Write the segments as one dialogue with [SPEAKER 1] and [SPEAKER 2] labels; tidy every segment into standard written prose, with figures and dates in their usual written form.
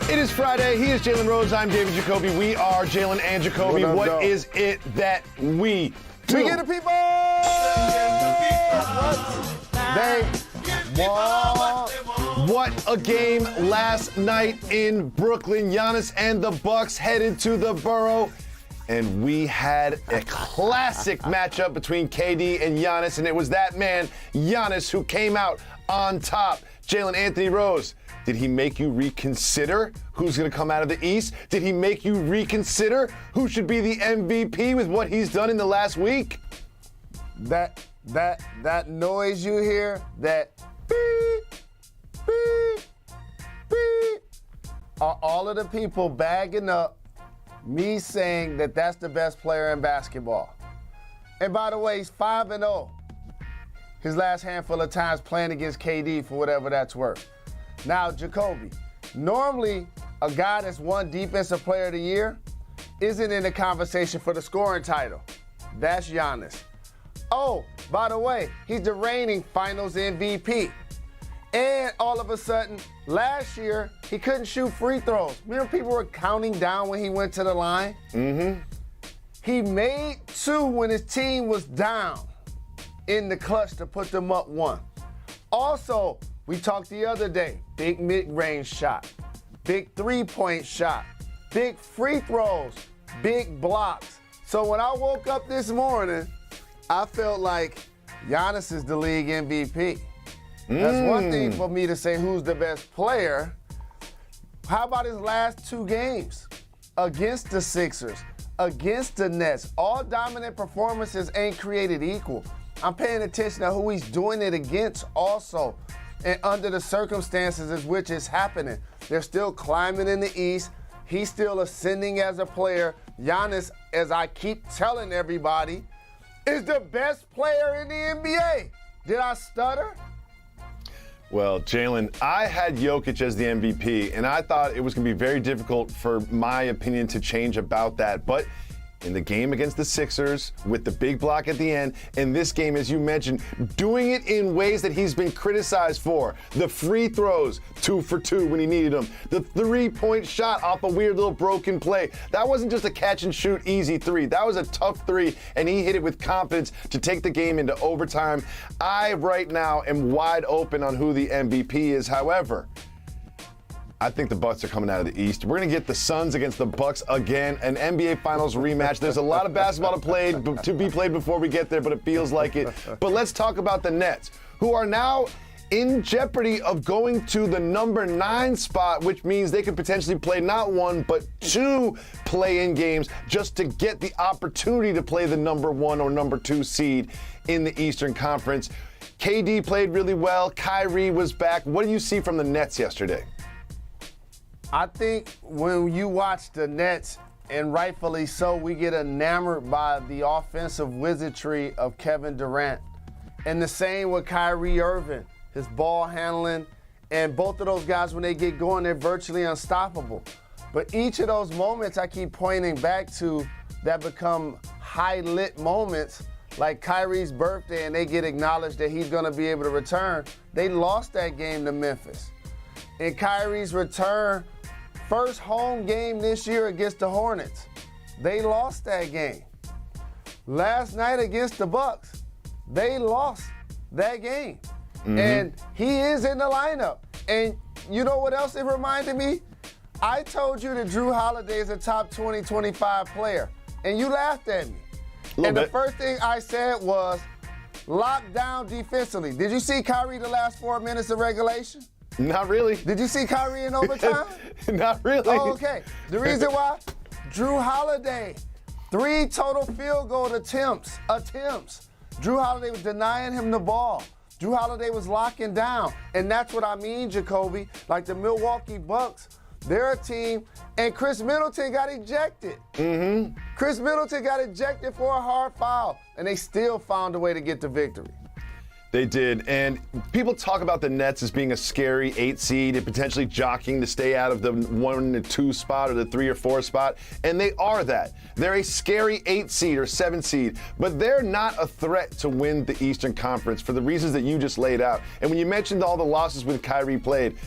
[SPEAKER 1] It is Friday. He is Jalen Rose. I'm David Jacoby. We are Jalen and Jacoby. What is it that we do?
[SPEAKER 2] We get the people. They want.
[SPEAKER 1] What a game last night in Brooklyn. Giannis and the Bucks headed to the borough. And we had a classic matchup between KD and Giannis. And it was that man, Giannis, who came out on top. Jalen Anthony Rose. Did he make you reconsider who's going to come out of the East? Did he make you reconsider who should be the MVP with what he's done in the last week?
[SPEAKER 2] That noise you hear, that beep, beep, beep, are all of the people bagging up me saying that that's the best player in basketball. And by the way, he's 5-0. His last handful of times playing against KD for whatever that's worth. Now, Jacoby, normally a guy that's won Defensive Player of the Year isn't in the conversation for the scoring title. That's Giannis. Oh, by the way, he's the reigning Finals MVP. And all of a sudden, last year, he couldn't shoot free throws. Remember people were counting down when he went to the line? Mm-hmm. He made 2 when his team was down in the clutch to put them up 1. Also, we talked the other day, big mid-range shot, big three-point shot, big free throws, big blocks. So when I woke up this morning, I felt like Giannis is the league MVP. That's one thing for me to say who's the best player. How about his last 2 games? Against the Sixers, against the Nets. All dominant performances ain't created equal. I'm paying attention to who he's doing it against also. And under the circumstances in which it's happening. They're still climbing in the East. He's still ascending as a player. Giannis, as I keep telling everybody, is the best player in the NBA. Did I stutter?
[SPEAKER 1] Well, Jalen, I had Jokic as the MVP, and I thought it was going to be very difficult for my opinion to change about that. But in the game against the Sixers, with the big block at the end, in this game, as you mentioned, doing it in ways that he's been criticized for. The free throws, 2 for 2 when he needed them. The three-point shot off a weird little broken play. That wasn't just a catch-and-shoot easy 3. That was a tough 3, and he hit it with confidence to take the game into overtime. I, right now, am wide open on who the MVP is. However, I think the Bucks are coming out of the East. We're going to get the Suns against the Bucks again, an NBA Finals rematch. There's a lot of basketball to be played before we get there, but it feels like it. But let's talk about the Nets, who are now in jeopardy of going to the number 9 spot, which means they could potentially play not 1, but 2 play-in games just to get the opportunity to play the number 1 or number 2 seed in the Eastern Conference. KD played really well. Kyrie was back. What do you see from the Nets yesterday?
[SPEAKER 2] I think when you watch the Nets, and rightfully so, we get enamored by the offensive wizardry of Kevin Durant. And the same with Kyrie Irving, his ball handling. And both of those guys, when they get going, they're virtually unstoppable. But each of those moments I keep pointing back to that become high-lit moments, like Kyrie's birthday, and they get acknowledged that he's going to be able to return. They lost that game to Memphis. In Kyrie's return, first home game this year against the Hornets, they lost that game. Last night against the Bucks, they lost that game. Mm-hmm. And he is in the lineup. And you know what else it reminded me? I told you that Drew Holiday is a top 20, 25 player, and you laughed at me. And the first thing I said was, lock down defensively. Did you see Kyrie the last 4 minutes of regulation?
[SPEAKER 1] Not really.
[SPEAKER 2] Did you see Kyrie in overtime?
[SPEAKER 1] Not really.
[SPEAKER 2] Oh, okay. The reason why? Drew Holiday, 3 total field goal attempts. Drew Holiday was denying him the ball. Drew Holiday was locking down. And that's what I mean, Jacoby. Like the Milwaukee Bucks, they're a team, and Chris Middleton got ejected. Mm-hmm. Chris Middleton got ejected for a hard foul, and they still found a way to get the victory.
[SPEAKER 1] They did, and people talk about the Nets as being a scary 8 seed and potentially jockeying to stay out of the 1 and 2 spot or the 3 or 4 spot, and they are that. They're a scary 8 seed or 7 seed, but they're not a threat to win the Eastern Conference for the reasons that you just laid out. And when you mentioned all the losses when Kyrie played,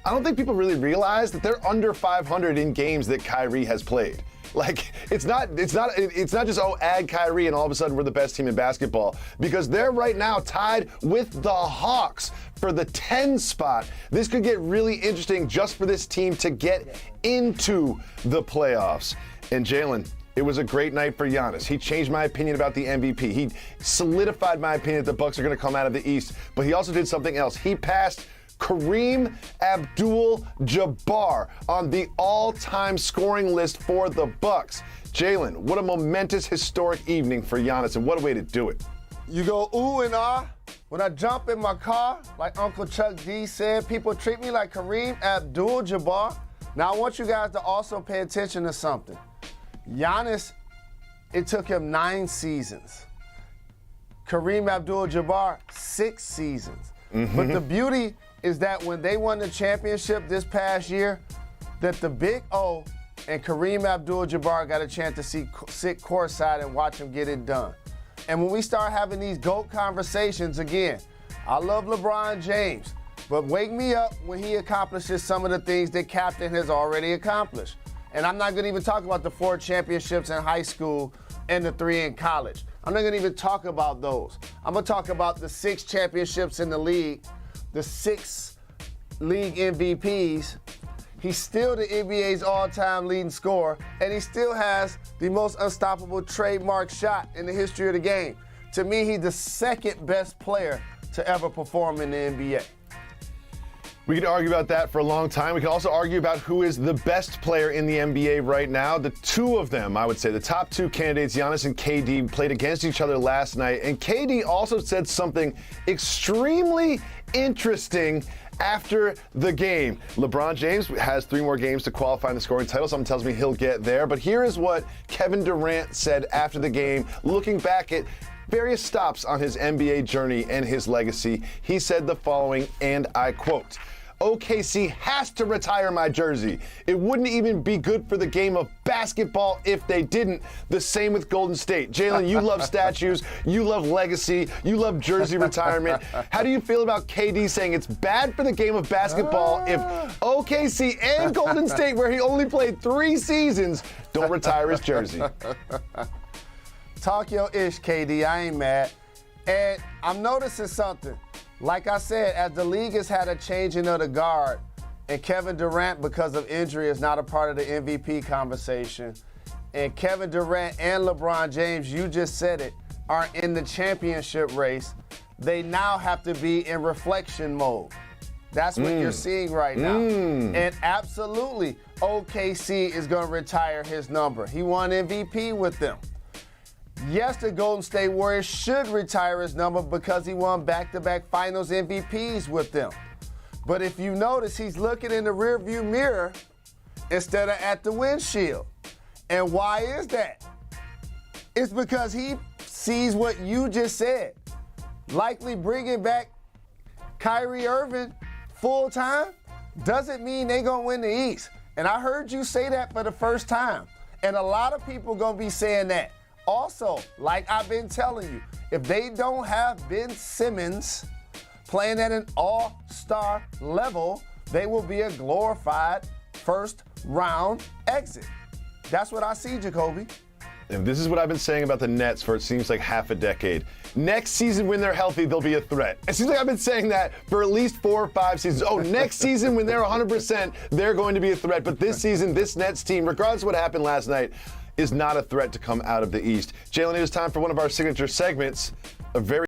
[SPEAKER 1] I don't think people really realize that they're under 500 in games that Kyrie has played. Like, it's not just, oh, add Kyrie and all of a sudden we're the best team in basketball, because they're right now tied with the Hawks for the 10 spot. This could get really interesting just for this team to get into the playoffs. And Jalen, it was a great night for Giannis. He changed my opinion about the MVP. He solidified my opinion that the Bucks are going to come out of the East, but he also did something else. He passed Kareem Abdul-Jabbar on the all-time scoring list for the Bucks. Jalen, what a momentous, historic evening for Giannis, and what a way to do it.
[SPEAKER 2] You go ooh and ah. When I jump in my car, like Uncle Chuck D said, people treat me like Kareem Abdul-Jabbar. Now I want you guys to also pay attention to something. Giannis, it took him 9 seasons. Kareem Abdul-Jabbar, 6 seasons. But the beauty is that when they won the championship this past year, that the Big O and Kareem Abdul-Jabbar got a chance to sit courtside and watch him get it done. And when we start having these GOAT conversations again, I love LeBron James, but wake me up when he accomplishes some of the things that Captain has already accomplished. And I'm not going to even talk about the 4 championships in high school and the 3 in college. I'm not going to even talk about those. I'm going to talk about the 6 championships in the league, the 6 league MVPs. He's still the NBA's all-time leading scorer, and he still has the most unstoppable trademark shot in the history of the game. To me, he's the second best player to ever perform in the NBA.
[SPEAKER 1] We could argue about that for a long time. We can also argue about who is the best player in the NBA right now. The 2 of them, I would say, the top 2 candidates, Giannis and KD, played against each other last night. And KD also said something extremely interesting after the game. LeBron James has 3 more games to qualify in the scoring title. Something tells me he'll get there. But here is what Kevin Durant said after the game, looking back at various stops on his NBA journey and his legacy. He said the following, and I quote, "OKC has to retire my jersey. It wouldn't even be good for the game of basketball if they didn't. The same with Golden State." Jalen, you love statues, you love legacy, you love jersey retirement. How do you feel about KD saying it's bad for the game of basketball if OKC and Golden State, where he only played 3 seasons, don't retire his jersey?
[SPEAKER 2] Talk your ish, KD. I ain't mad. And I'm noticing something. Like I said, as the league has had a changing of the guard, and Kevin Durant, because of injury, is not a part of the MVP conversation, and Kevin Durant and LeBron James, you just said it, are in the championship race, they now have to be in reflection mode. That's what you're seeing right now. And absolutely, OKC is going to retire his number. He won MVP with them. Yes, the Golden State Warriors should retire his number because he won back-to-back finals MVPs with them. But if you notice, he's looking in the rearview mirror instead of at the windshield. And why is that? It's because he sees what you just said. Likely bringing back Kyrie Irving full-time doesn't mean they're going to win the East. And I heard you say that for the first time. And a lot of people going to be saying that. Also, like I've been telling you, if they don't have Ben Simmons playing at an all-star level, they will be a glorified first-round exit. That's what I see, Jacoby.
[SPEAKER 1] And this is what I've been saying about the Nets for it seems like half a decade. Next season, when they're healthy, they'll be a threat. It seems like I've been saying that for at least 4 or 5 seasons. Oh, next season, when they're 100%, they're going to be a threat. But this season, this Nets team, regardless of what happened last night, is not a threat to come out of the East. Jalen, it is time for one of our signature segments, a very